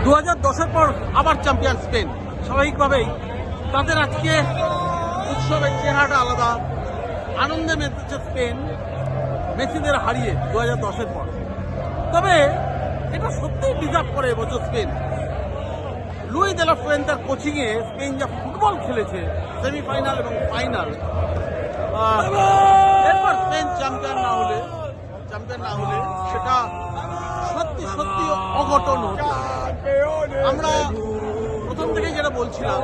2010-এর পর আবার champion Spain. স্বাভাবিকভাবেই তাদের আজকে উৎসবের চেহারাটা আলাদা, আনন্দে মেতেছে স্পেন মেসিদের হারিয়ে 2010-এর পর। তবে এটা সত্যিই ডিজার্ভ করে এবছর স্পেন। লুই দে লা ফুয়েন্তের কোচিংয়ে স্পেন যা ফুটবল খেলেছে সেমিফাইনাল এবং ফাইনাল, এরপর স্পেন চ্যাম্পিয়ন না হলে সেটা সত্যি সত্যি অঘটন হতো। আমরা প্রথম থেকেই যেটা বলছিলাম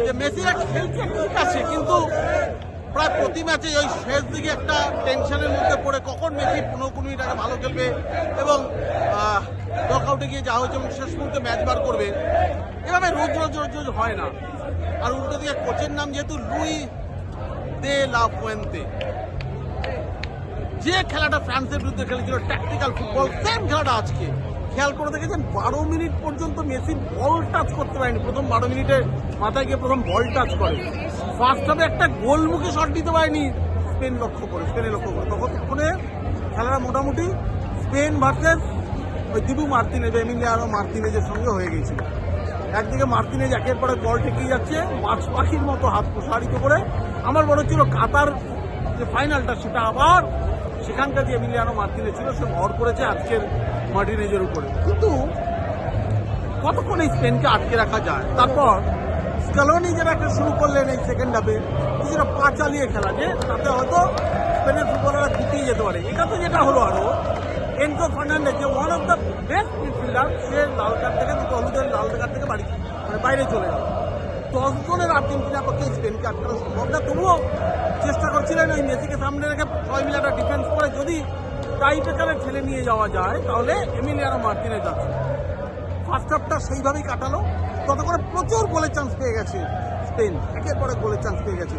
যে মেসিরা খেলছে ঠিক আছে, কিন্তু প্রায় প্রতি ম্যাচে ওই শেষ দিকে একটা টেনশনের মধ্যে পড়ে কখন মেসি 15-20 মিনিট আগে ভালো খেলবে এবং নকআউটে গিয়ে যা হয়েছে এবং শেষ মুহূর্তে ম্যাচ বার করবে, এভাবে রোজ হয় না। আর উল্টো দিকে কোচের নাম যেহেতু লুই দে লা ফুয়েন্তে, যে খেলাটা ফ্রান্সের বিরুদ্ধে খেলেছিল ট্যাকটিক্যাল ফুটবল, সেম খেলাটা আজকে খেয়াল করে দেখেছেন 12 মিনিট পর্যন্ত মেসি বল টাচ করতে পারেনি। প্রথম 12 মিনিটে মাথায় গিয়ে প্রথম বল টাচ করে, ফার্স্ট হাফে একটা গোলমুখী শট দিতে পারেনি স্পেনের লক্ষ্য করে। ততক্ষণে খেলাটা মোটামুটি স্পেন ভার্সেস ওই দিবু মার্তিনেজ, এমিলিয়ানো মার্তিনেজের সঙ্গে হয়ে গিয়েছিল। একদিকে মার্তিনেজ একের পরে বল ঠেকিয়ে যাচ্ছে মাছ পাখির মতো হাত প্রসারিত করে। আমার মনে হচ্ছিল কাতার যে ফাইনালটা সেটা আবার সেখানকার যে এমিলিয়ানো মার্তিনেজ ছিল সে ভর করেছে আজকের মার্টিনেজের উপরে। কিন্তু কতক্ষণ এই স্পেনকে আটকে রাখা যায়? তারপর স্ক্যালোনি যেটা একটা শুরু করলেন এই সেকেন্ড হাফে, কিছুটা পা চালিয়ে খেলা, যে তাতে হয়তো স্পেনের ফুটবলাররা জিতিয়ে যেতে পারে। এটাতে যেটা হলো আরো এনজো ফার্নান্ডেজ, যে one of the best midfielder, say Lal card থেকে দুটো হলুদের লাল কার্ড থেকে বাইরে চলে গেল। 10 জনের আর্জেন্টিনার পক্ষে স্পেনকে আটকানো সম্ভব না। তবুও চেষ্টা করছিলেন ওই মেসিকে সামনে রেখে 6 মিলে একটা ডিফেন্স করে যদি টাই ব্রেকারে ঠেলে নিয়ে যাওয়া যায় তাহলে এমিলিয়ানো মার্তিনেজ আছে। ফার্স্ট হাফটা সেইভাবেই কাটালো। ততক্ষণে প্রচুর গোলের চান্স পেয়ে গেছে স্পেন, একের পরে গোলের চান্স পেয়ে গেছে।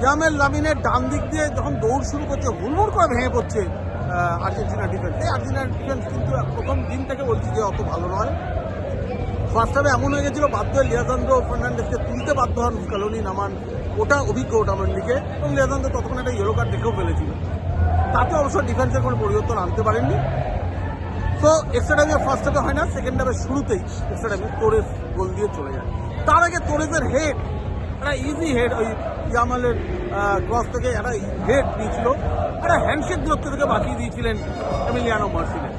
জামেল লামিনের ডান দিক দিয়ে যখন দৌড় শুরু করছে হুড়মুড় করে ভেঙে পড়ছে আর্জেন্টিনার ডিফেন্স। এই আর্জেন্টিনার ডিফেন্স কিন্তু প্রথম দিন থেকে বলছি যে অত ভালো নয়। ফার্স্ট হাফে এমন হয়ে গেছিল বাধ্য হয়ে লিয়াজান্দ্রো ফার্নান্ডেজকে তুলতে বাধ্য হন স্ক্যালোনি, নামান ওটা অভিজ্ঞ ওটামেন্ডিকে, এবং লিয়াজান্দ্রো ততক্ষণ একটা ইয়েলো কার্ড দেখেও ফেলেছিল। তাতে অবশ্য ডিফেন্সের কোনো পরিবর্তন আনতে পারেননি। তো এক্সট্রা টাইমে ফার্স্ট হাফে হয় না, সেকেন্ড হাফে শুরুতেই এক্সট্রা টাইমে তোরেস গোল দিয়ে চলে যায়। তার আগে তোরেসের হেড, একটা ইজি হেড, ওই ইয়ামালের ক্রস থেকে একটা হেড দিয়েছিল, একটা হ্যান্ডশেক দূরত্ব থেকে বাঁচিয়ে দিয়েছিলেন এমিলিয়ানো মার্টিনেজ।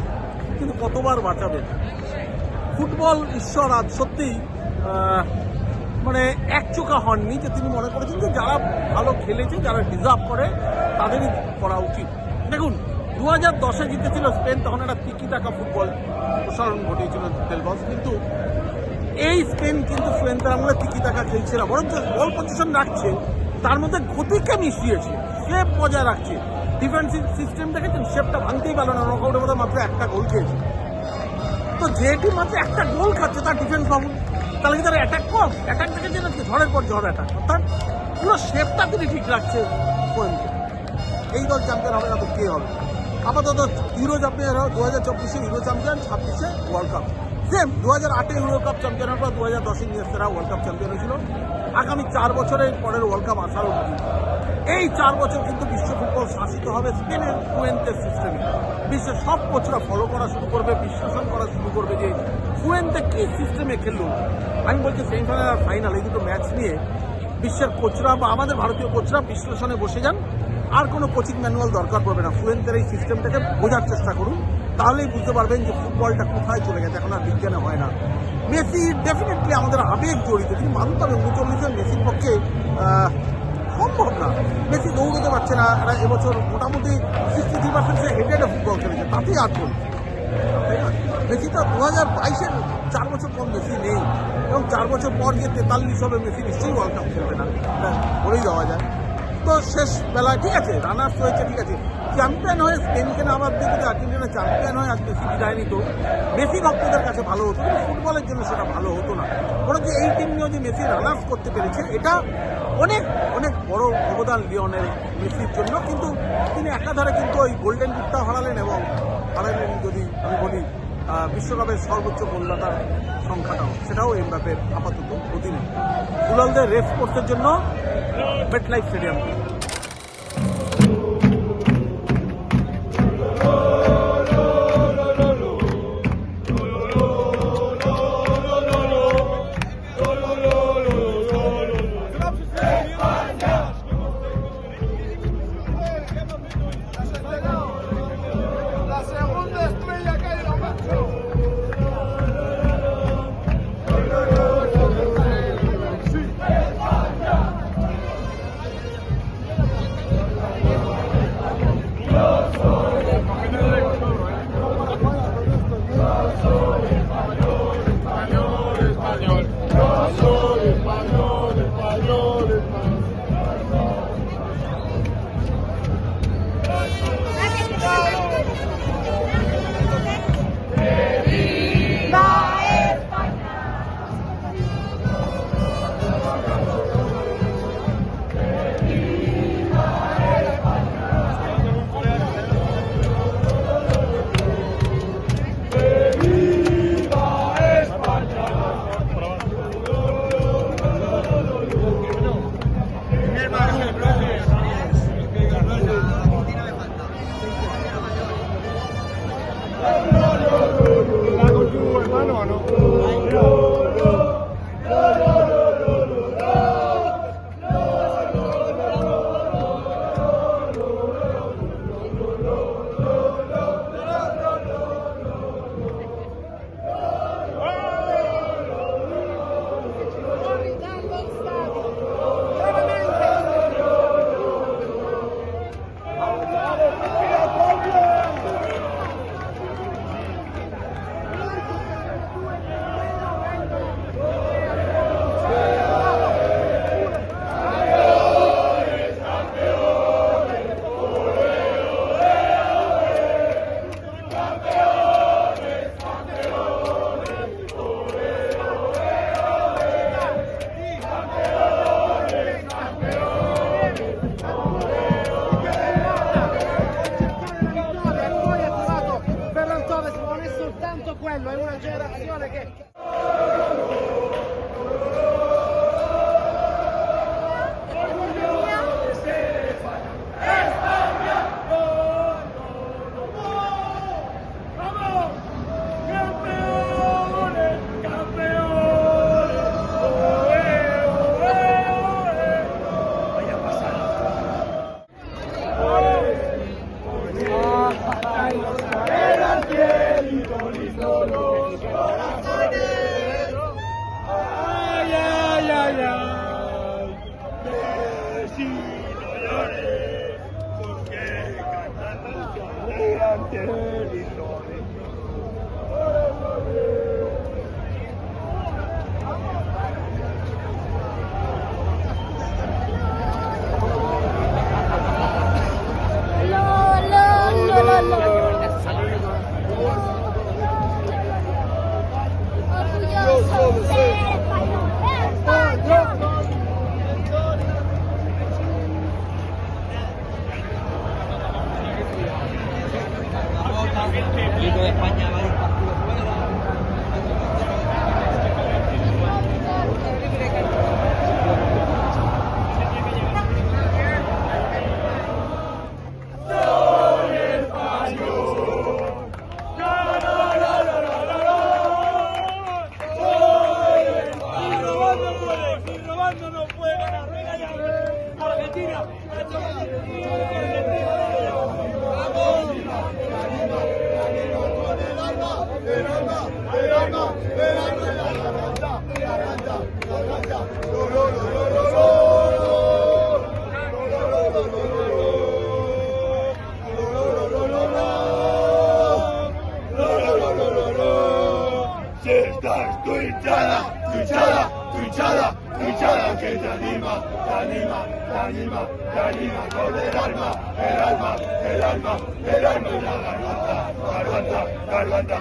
কিন্তু কতবার বাঁচাবেন? ফুটবল ঈশ্বর আজ সত্যিই মানে একচোখা হননি, যে তিনি মনে করেছেন যে যারা ভালো খেলেছে, যারা ডিজার্ভ করে তাদেরই করা উচিত। দেখুন 2010-এ জিতেছিল স্পেন, তখন একটা তিকি টাকা ফুটবল প্রসারণ ঘটিয়েছিল তেলবস, কিন্তু এই স্পেন কিন্তু ফুয়েন্তের আমলে তিকি টাকা খেলছে না, বরঞ্চ বল পজিশন রাখছে, তার মধ্যে গতিকে মিশিয়েছে, শেপ বজায় রাখছে। ডিফেন্সিভ সিস্টেম দেখেছেন, শেপটা ভাঙতেই পারলো না, নকআউটের মধ্যে মাত্র একটা গোল খেয়েছে। তো যে টিম মাত্র একটা গোল খাচ্ছে তার ডিফেন্স ভাবুন, তাহলে কি তার অ্যাটাক কম? অ্যাটাক দেখেছে না, ঝড়ের পর ঝড় অ্যাটাক, অর্থাৎ পুরো শেপটা তিনি ঠিক রাখছে ফুয়েন্তে। এই দল চ্যাম্পিয়ন হবে না তো কে হবে? আপাতত ইউরো চ্যাম্পিয়ন 2024-এ ইউরো চ্যাম্পিয়ন, 26-এ ওয়ার্ল্ড কাপ। সেম 2008-এ ইউরো কাপ চ্যাম্পিয়নের পর 2010-এ ইংরেজরা ওয়ার্ল্ড কাপ চ্যাম্পিয়ন হয়েছিল। আগামী 4 বছরের পরের ওয়ার্ল্ড কাপ আসার উচিত। এই 4 বছর কিন্তু বিশ্ব ফুটবল শাসিত হবে স্পেনের ফুয়েন্তের সিস্টেমে। বিশ্বের সব কোচরা ফলো করা শুরু করবে, বিশ্লেষণ করা শুরু করবে যে ফুয়েন্তে কি সিস্টেমে খেললো। আমি বলছি সেমিফাইনাল আর ফাইনাল এই দুটো ম্যাচ নিয়ে বিশ্বের কোচরা বা আমাদের ভারতীয় কোচরা বিশ্লেষণে বসে যান, আর কোনো কোচিং ম্যানুয়াল দরকার পড়বে না। ফুয়েন্তের এই সিস্টেমটাকে বোঝার চেষ্টা করুন, তাহলেই বুঝতে পারবেন যে ফুটবলটা কোথায় চলে গেছে, এখন আর বিজ্ঞানে হয় না। মেসি ডেফিনেটলি আমাদের আবেগ জড়িত, কিন্তু মানতে হবে 39-এ মেসির পক্ষে সম্ভব না। মেসি দৌড়তে পারছে না, এরা এবছর মোটামুটি 63% সে হেডে ফুটবল খেলেছে, তাতেই 8 গোল, তাই না? মেসি তো 2022-এর 4 বছর পর মেসি নেই, এবং 4 বছর পর গিয়ে 43 হবে মেসি, নিশ্চয়ই ওয়ার্ল্ড কাপ খেলবে না, বলেই দেওয়া যায়। তো শেষ বেলায় ঠিক আছে রানার্স হয়েছে, ঠিক আছে, চ্যাম্পিয়ন হয়ে স্পেনকে নামার দিকে আর্জেন্টিনা চ্যাম্পিয়ন হয়ে আজ মেসি বিদায় নিত, মেসি ভক্তদের কাছে ভালো হতো, কিন্তু ফুটবলের জন্য সেটা ভালো হতো না। বরঞ্চ এই টিম নিয়েও যে মেসি রানার্স করতে পেরেছে, এটা অনেক অনেক বড় অবদান লিওনেল মেসির জন্য। কিন্তু তিনি একাধারে কিন্তু ওই গোল্ডেন বুটটা হারালেন, এবং হারালেন যদি আমি বলি বিশ্বকাপের সর্বোচ্চ গোলদাতার সংখ্যাটাও, সেটাও এমবাপ্পের আপাতত অধীনে। দুলালদের রেস স্পোর্টসের জন্য MetLife stadium. tanto quello, è una generazione che... Que te anima, te anima, te anima, te anima con el alma, el alma, el alma, el alma y la garganta, garganta, garganta.